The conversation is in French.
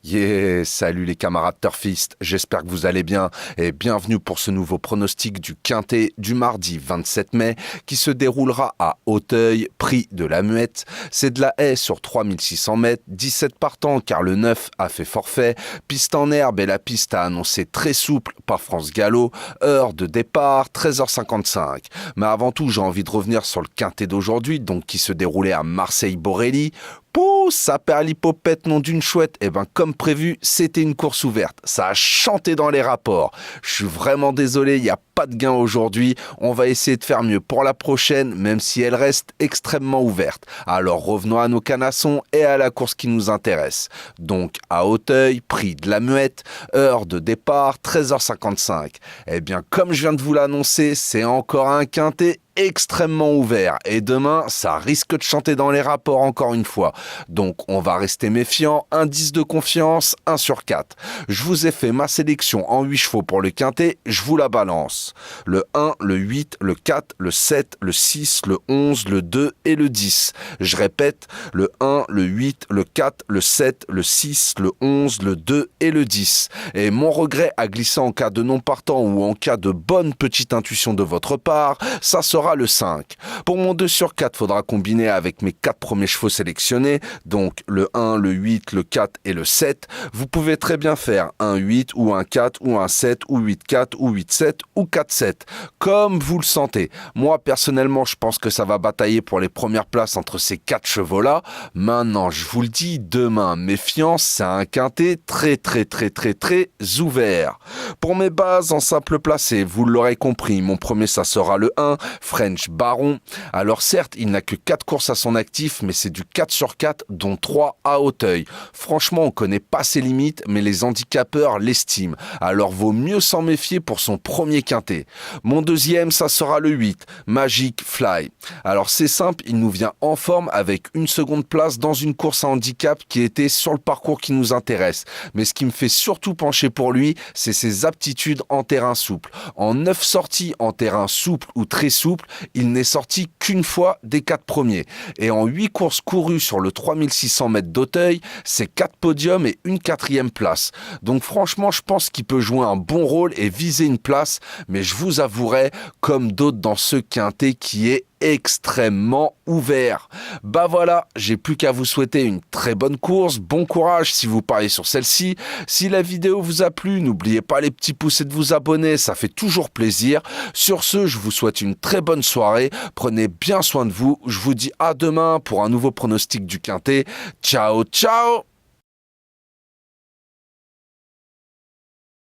Yeah, salut les camarades turfistes, j'espère que vous allez bien et bienvenue pour ce nouveau pronostic du Quintet du mardi 27 mai qui se déroulera à Auteuil, prix de la Muette. C'est de la haie sur 3600 mètres, 17 partants car le 9 a fait forfait, piste en herbe et la piste a annoncé très souple par France Gallo, heure de départ 13h55. Mais avant tout j'ai envie de revenir sur le Quintet d'aujourd'hui donc qui se déroulait à Marseille-Borelli. Pouh, ça perd l'hypopète, nom d'une chouette. Et ben, comme prévu, c'était une course ouverte. Ça a chanté dans les rapports. Je suis vraiment désolé, il n'y a pas de gain aujourd'hui. On va essayer de faire mieux pour la prochaine, même si elle reste extrêmement ouverte. Alors revenons à nos canassons et à la course qui nous intéresse. Donc, à Auteuil, prix de la Muette, heure de départ, 13h55. Eh bien, comme je viens de vous l'annoncer, c'est encore un quintet extrêmement ouvert et demain ça risque de chanter dans les rapports encore une fois, donc on va rester méfiant. Indice de confiance 1 sur 4. Je vous ai fait ma sélection en 8 chevaux pour le quintet, je vous la balance: le 1, le 8, le 4, le 7, le 6, le 11, le 2 et le 10. Je répète: le 1, le 8, le 4, le 7, le 6, le 11, le 2 et le 10. Et mon regret à glisser en cas de non partant ou en cas de bonne petite intuition de votre part, ça sera le 5. Pour mon 2 sur 4, faudra combiner avec mes 4 premiers chevaux sélectionnés, donc le 1, le 8, le 4 et le 7. Vous pouvez très bien faire un 8 ou un 4 ou un 7 ou 8-4 ou 8-7 ou 4-7, comme vous le sentez. Moi, personnellement, je pense que ça va batailler pour les premières places entre ces 4 chevaux-là. Maintenant, je vous le dis, demain, méfiance, c'est un quintet très ouvert. Pour mes bases en simple placé, vous l'aurez compris, mon premier, ça sera le 1, French Baron. Alors certes, il n'a que 4 courses à son actif, mais c'est du 4 sur 4, dont 3 à Auteuil. Franchement, on connaît pas ses limites, mais les handicapeurs l'estiment. Alors vaut mieux s'en méfier pour son premier quintet. Mon deuxième, ça sera le 8, Magic Fly. Alors c'est simple, il nous vient en forme avec une seconde place dans une course à handicap qui était sur le parcours qui nous intéresse. Mais ce qui me fait surtout pencher pour lui, c'est ses aptitudes en terrain souple. En 9 sorties en terrain souple ou très souple, il n'est sorti qu'une fois des 4 premiers. Et en 8 courses courues sur le 3600 mètres d'Auteuil, c'est 4 podiums et une 4e place. Donc franchement, je pense qu'il peut jouer un bon rôle et viser une place, mais je vous avouerai, comme d'autres dans ce quintet qui est extrêmement ouvert. Bah voilà, j'ai plus qu'à vous souhaiter une très bonne course, bon courage si vous pariez sur celle-ci. Si la vidéo vous a plu, n'oubliez pas les petits pouces et de vous abonner, ça fait toujours plaisir. Sur ce, je vous souhaite une très bonne soirée, prenez bien soin de vous, je vous dis à demain pour un nouveau pronostic du quintet. Ciao, ciao!